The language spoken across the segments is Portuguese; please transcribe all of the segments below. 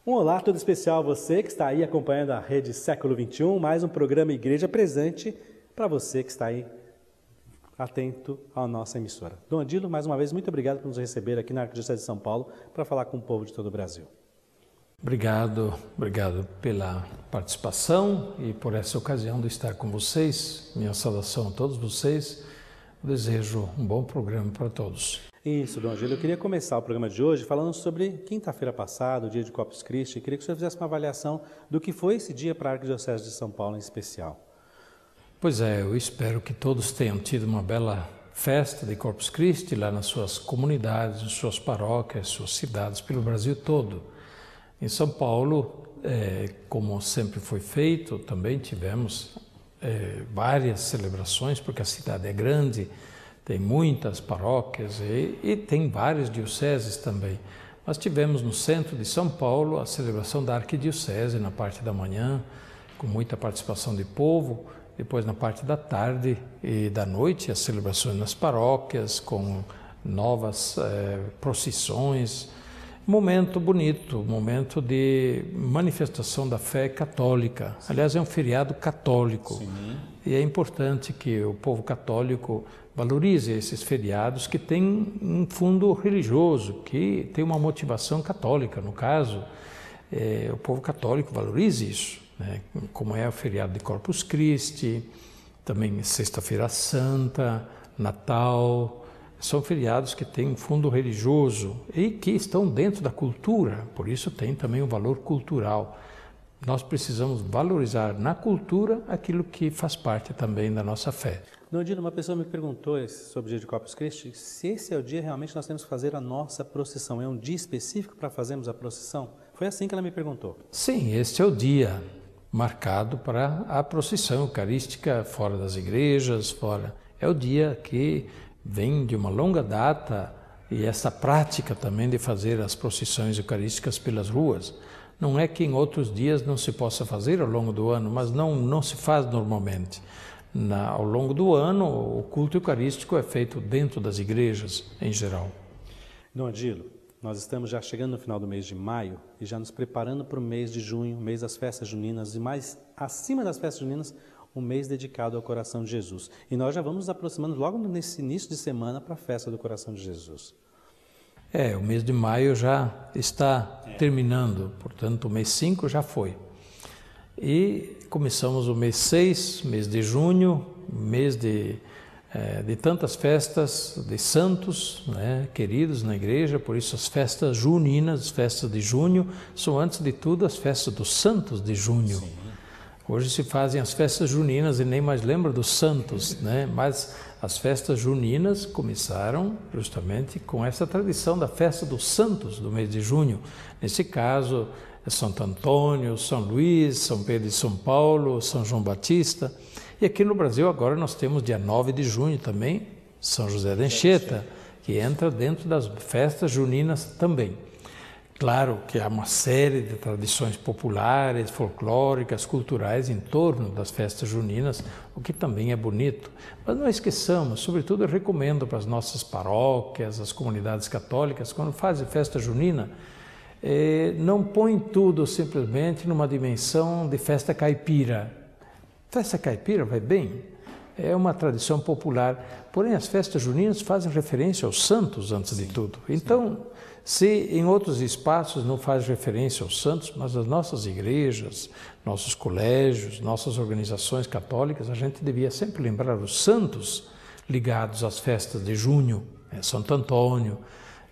Um olá todo especial a você que está aí acompanhando a Rede Século XXI, mais um programa Igreja Presente para você que está aí atento à nossa emissora. Dom Adilo, mais uma vez, muito obrigado por nos receber aqui na Arquidiocese de São Paulo para falar com o povo de todo o Brasil. Obrigado pela participação e por essa ocasião de estar com vocês. Minha saudação a todos vocês. Eu desejo um bom programa para todos. Isso, Dom Adilo. Eu queria começar o programa de hoje falando sobre quinta-feira passada, o dia de Corpus Christi. Eu queria que o senhor fizesse uma avaliação do que foi esse dia para a Arquidiocese de São Paulo em especial. Pois é, eu espero que todos tenham tido uma bela festa de Corpus Christi lá nas suas comunidades, nas suas paróquias, suas cidades, pelo Brasil todo. Em São Paulo, como sempre foi feito, também tivemos várias celebrações, porque a cidade é grande, tem muitas paróquias e tem várias dioceses também. Nós tivemos no centro de São Paulo a celebração da Arquidiocese na parte da manhã, com muita participação de povo. Depois, na parte da tarde e da noite, as celebrações nas paróquias, com novas procissões. Momento bonito, momento de manifestação da fé católica. Aliás, é um feriado católico. Sim. E é importante que o povo católico valorize esses feriados que têm um fundo religioso, que tem uma motivação católica. No caso, o povo católico valorize isso, né? Como é o feriado de Corpus Christi, também Sexta-feira Santa, Natal. São feriados que têm um fundo religioso e que estão dentro da cultura, por isso tem também um valor cultural. Nós precisamos valorizar na cultura aquilo que faz parte também da nossa fé. Dom Adilo, uma pessoa me perguntou sobre o dia de Corpus Christi, se esse é o dia realmente nós temos que fazer a nossa procissão. É um dia específico para fazermos a procissão? Foi assim que ela me perguntou. Sim, este é o dia marcado para a procissão eucarística fora das igrejas, É o dia que vem de uma longa data e essa prática também de fazer as procissões eucarísticas pelas ruas. Não é que em outros dias não se possa fazer ao longo do ano, mas não se faz normalmente. Ao longo do ano, o culto eucarístico é feito dentro das igrejas, em geral. Dom Adilo, nós estamos já chegando no final do mês de maio e já nos preparando para o mês de junho, mês das festas juninas e mais acima das festas juninas, um mês dedicado ao Coração de Jesus. E nós já vamos nos aproximando logo nesse início de semana para a festa do Coração de Jesus. O mês de maio já está terminando, portanto o mês 5 já foi. E começamos o mês 6, mês de junho, mês de tantas festas de santos, né, queridos na igreja, por isso as festas juninas, as festas de junho, são antes de tudo as festas dos santos de junho. Sim. Hoje se fazem as festas juninas e nem mais lembra dos santos, né? Mas as festas juninas começaram justamente com essa tradição da festa dos santos do mês de junho. Nesse caso, é Santo Antônio, São Luís, São Pedro e São Paulo, São João Batista. E aqui no Brasil agora nós temos dia 9 de junho também, São José de Anchieta, que entra dentro das festas juninas também. Claro que há uma série de tradições populares, folclóricas, culturais em torno das festas juninas, o que também é bonito. Mas não esqueçamos, sobretudo eu recomendo para as nossas paróquias, as comunidades católicas, quando fazem festa junina, não põe tudo simplesmente numa dimensão de festa caipira. Festa caipira vai bem, é uma tradição popular, porém as festas juninas fazem referência aos santos antes de tudo. Então, se em outros espaços não faz referência aos santos, mas as nossas igrejas, nossos colégios, nossas organizações católicas, a gente devia sempre lembrar os santos ligados às festas de junho, Santo Antônio,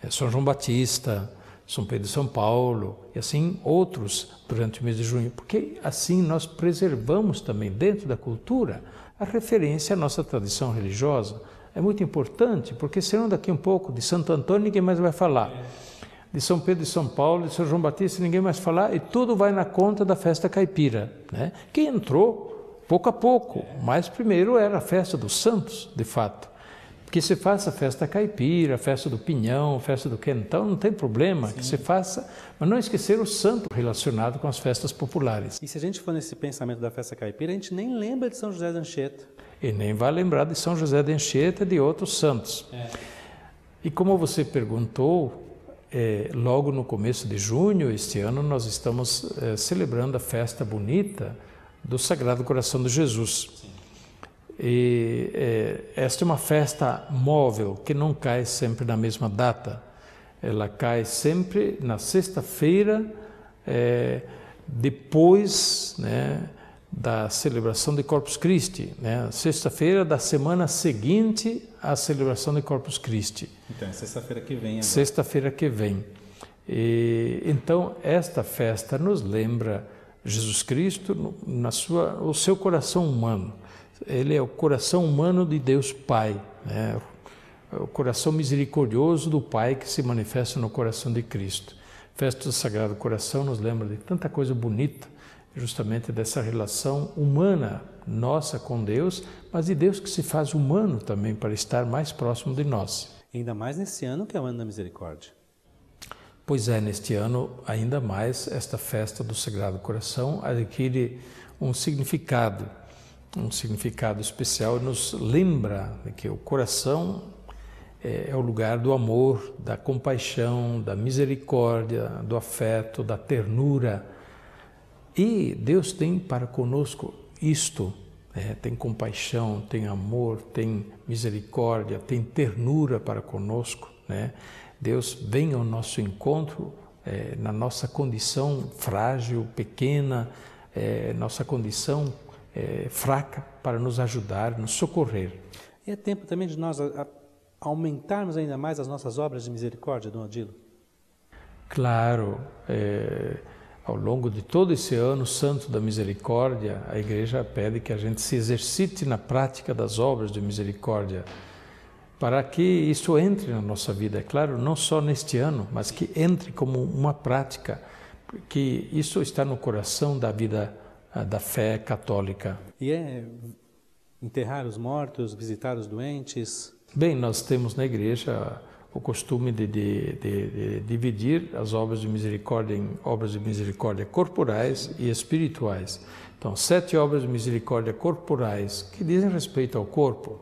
São João Batista, São Pedro e São Paulo, e assim outros durante o mês de junho, porque assim nós preservamos também dentro da cultura a referência à nossa tradição religiosa. É muito importante, porque senão daqui um pouco de Santo Antônio ninguém mais vai falar. De São Pedro e São Paulo, de São João Batista ninguém mais falar, e tudo vai na conta da festa caipira, né? Que entrou pouco a pouco, mas primeiro era a festa dos santos, de fato. Que se faça a festa caipira, a festa do pinhão, a festa do quentão, não tem problema. Sim. Que se faça, mas não esquecer o santo relacionado com as festas populares. E se a gente for nesse pensamento da festa caipira, a gente nem lembra de São José de Anchieta. E nem vai lembrar de São José de Anchieta e de outros santos. E como você perguntou, logo no começo de junho, este ano, nós estamos celebrando a festa bonita do Sagrado Coração de Jesus. Sim. E esta é uma festa móvel, que não cai sempre na mesma data. Ela cai sempre na sexta-feira, depois, né, da celebração de Corpus Christi, né? Sexta-feira da semana seguinte à celebração de Corpus Christi. Então, é sexta-feira que vem agora. Sexta-feira que vem. Então, esta festa nos lembra Jesus Cristo o seu coração humano. Ele é o coração humano de Deus Pai, né? O coração misericordioso do Pai que se manifesta no coração de Cristo. A festa do Sagrado Coração nos lembra de tanta coisa bonita, justamente dessa relação humana nossa com Deus, mas de Deus que se faz humano também para estar mais próximo de nós. Ainda mais nesse ano que é o ano da misericórdia. Pois é, neste ano, ainda mais, esta festa do Sagrado Coração adquire um significado especial, nos lembra de que o coração é o lugar do amor, da compaixão, da misericórdia, do afeto, da ternura. E Deus tem para conosco isto, tem compaixão, tem amor, tem misericórdia, tem ternura para conosco, né? Deus vem ao nosso encontro na nossa condição frágil, pequena, nossa condição fraca, para nos ajudar, nos socorrer. E é tempo também de nós aumentarmos ainda mais as nossas obras de misericórdia, Dom Odilo? Claro, ao longo de todo esse ano santo da misericórdia, a Igreja pede que a gente se exercite na prática das obras de misericórdia, para que isso entre na nossa vida, é claro, não só neste ano, mas que entre como uma prática, que isso está no coração da vida da fé católica. E enterrar os mortos, visitar os doentes? Bem, nós temos na Igreja o costume de dividir as obras de misericórdia em obras de misericórdia corporais e espirituais. Então, 7 obras de misericórdia corporais que dizem respeito ao corpo.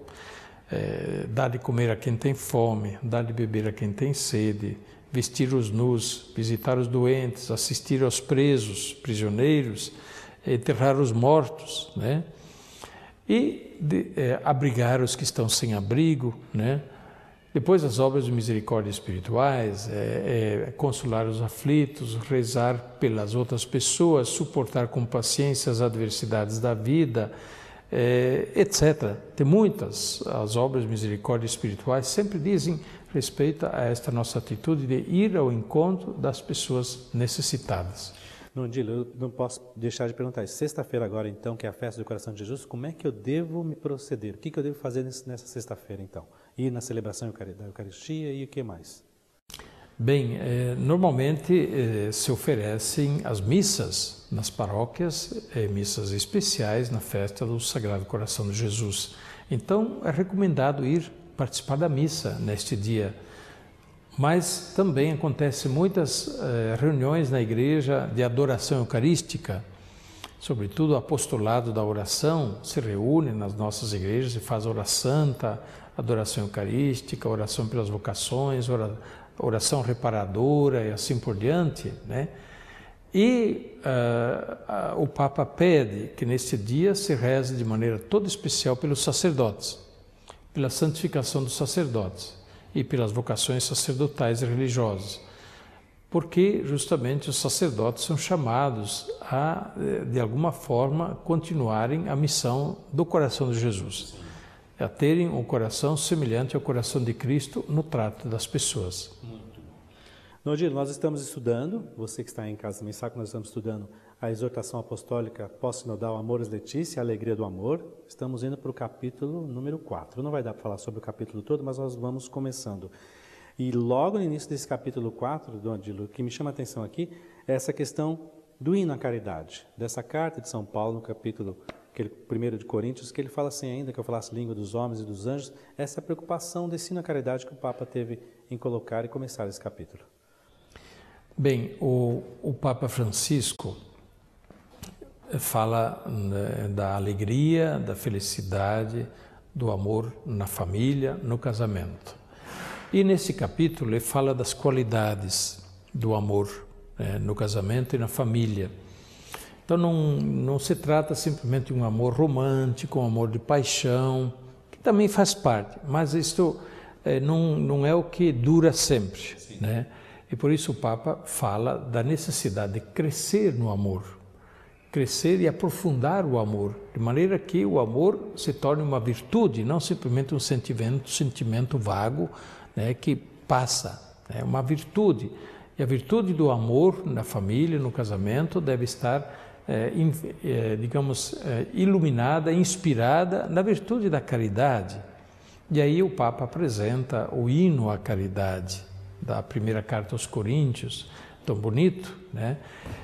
Dar de comer a quem tem fome, dar de beber a quem tem sede, vestir os nus, visitar os doentes, assistir aos presos, prisioneiros, enterrar os mortos, né? E abrigar os que estão sem abrigo, né? Depois, as obras de misericórdia espirituais, consolar os aflitos, rezar pelas outras pessoas, suportar com paciência as adversidades da vida, etc. Tem muitas. As obras de misericórdia espirituais sempre dizem respeito a esta nossa atitude de ir ao encontro das pessoas necessitadas. Dom Odilo, eu não posso deixar de perguntar isso. Sexta-feira agora, então, que é a festa do Coração de Jesus, como é que eu devo me proceder? O que eu devo fazer nessa sexta-feira, então? Ir na celebração da Eucaristia e o que mais? Bem, normalmente se oferecem as missas nas paróquias, missas especiais na festa do Sagrado Coração de Jesus. Então, é recomendado ir participar da missa neste dia. Mas também acontecem muitas reuniões na igreja de adoração eucarística, sobretudo o apostolado da oração se reúne nas nossas igrejas e faz hora santa, adoração eucarística, oração pelas vocações, oração reparadora e assim por diante, né? E o Papa pede que neste dia se reze de maneira toda especial pelos sacerdotes, pela santificação dos sacerdotes e pelas vocações sacerdotais e religiosas, porque justamente os sacerdotes são chamados a, de alguma forma, continuarem a missão do coração de Jesus, a terem um coração semelhante ao coração de Cristo no trato das pessoas. Muito bom. Dom Odilo, nós estamos estudando, você que está em casa também sabe que nós estamos estudando a exortação apostólica pós-sinodal Amoris Laetitia, a alegria do amor. Estamos indo para o capítulo número 4. Não vai dar para falar sobre o capítulo todo, mas nós vamos começando. E logo no início desse capítulo 4, Dom Odilo, o que me chama a atenção aqui é essa questão do hino à caridade, dessa carta de São Paulo, no capítulo 1 de Coríntios, que ele fala assim ainda, que eu falasse língua dos homens e dos anjos, essa preocupação desse hino à caridade que o Papa teve em colocar e começar esse capítulo. Bem, o Papa Francisco fala, né, da alegria, da felicidade, do amor na família, no casamento. E nesse capítulo ele fala das qualidades do amor, no casamento e na família. Então não se trata simplesmente de um amor romântico, um amor de paixão, que também faz parte, mas isto não é o que dura sempre, né? E por isso o Papa fala da necessidade de crescer no amor, crescer e aprofundar o amor, de maneira que o amor se torne uma virtude, não simplesmente um sentimento vago, né, que passa, é uma virtude. E a virtude do amor na família, no casamento, deve estar, iluminada, inspirada na virtude da caridade. E aí o Papa apresenta o hino à caridade, da primeira carta aos Coríntios, tão bonito, né?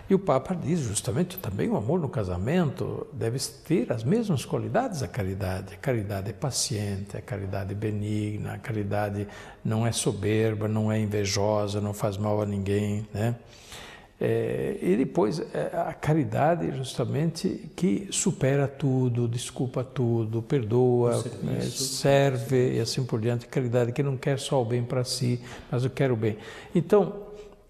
E o Papa diz justamente também o amor no casamento deve ter as mesmas qualidades da caridade. A caridade é paciente, a caridade é benigna, a caridade não é soberba, não é invejosa, não faz mal a ninguém, né? E depois a caridade justamente que supera tudo, desculpa tudo, perdoa, serve e assim por diante. Caridade que não quer só o bem para si, mas eu quero o bem. Então,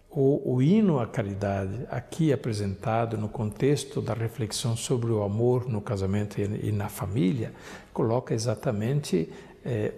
o hino à caridade, aqui apresentado no contexto da reflexão sobre o amor no casamento e na família, coloca exatamente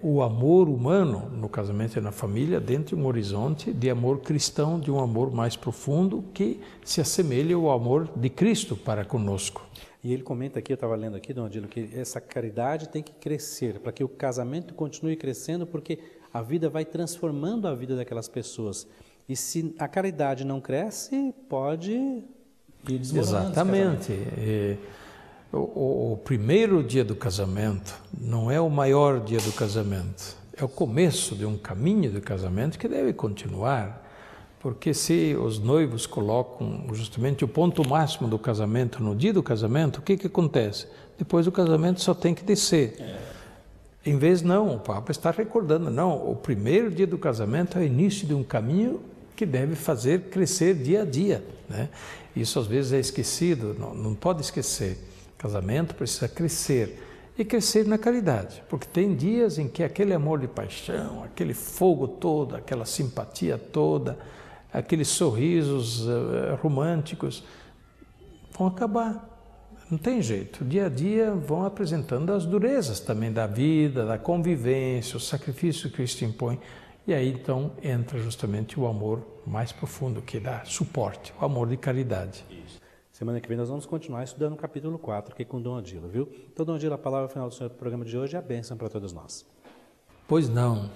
o amor humano no casamento e na família dentro de um horizonte de amor cristão, de um amor mais profundo que se assemelha ao amor de Cristo para conosco. E ele comenta aqui, eu estava lendo aqui, Dom Adilo, que essa caridade tem que crescer, para que o casamento continue crescendo, porque a vida vai transformando a vida daquelas pessoas. E se a caridade não cresce, pode ir desmoronando. Exatamente. O primeiro dia do casamento não é o maior dia do casamento. É o começo de um caminho do casamento que deve continuar. Porque se os noivos colocam justamente o ponto máximo do casamento no dia do casamento, o que acontece? Depois do casamento só tem que descer. Em vez não, o Papa está recordando, não, o primeiro dia do casamento é o início de um caminho que deve fazer crescer dia a dia, né? Isso às vezes é esquecido, não pode esquecer. O casamento precisa crescer e crescer na caridade, porque tem dias em que aquele amor de paixão, aquele fogo todo, aquela simpatia toda, aqueles sorrisos românticos vão acabar. Não tem jeito, dia a dia vão apresentando as durezas também da vida, da convivência, o sacrifício que Cristo impõe. E aí então entra justamente o amor mais profundo, que dá suporte, o amor de caridade. Isso. Semana que vem nós vamos continuar estudando o capítulo 4, aqui com Dom Adilo, viu? Então, Dom Adilo, a palavra final do senhor do programa de hoje é a bênção para todos nós. Pois não.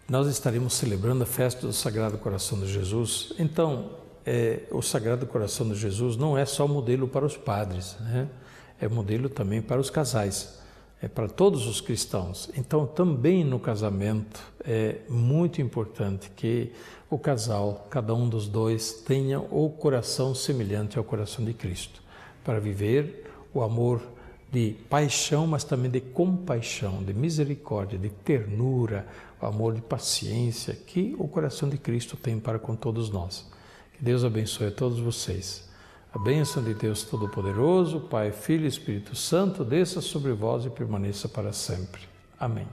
Nós estaremos celebrando a festa do Sagrado Coração de Jesus. Então, o Sagrado Coração de Jesus não é só modelo para os padres, né? É modelo também para os casais, é para todos os cristãos. Então, também no casamento é muito importante que o casal, cada um dos dois, tenha o coração semelhante ao coração de Cristo, para viver o amor de paixão, mas também de compaixão, de misericórdia, de ternura, o amor de paciência que o coração de Cristo tem para com todos nós. Que Deus abençoe a todos vocês. A bênção de Deus Todo-Poderoso, Pai, Filho e Espírito Santo, desça sobre vós e permaneça para sempre. Amém.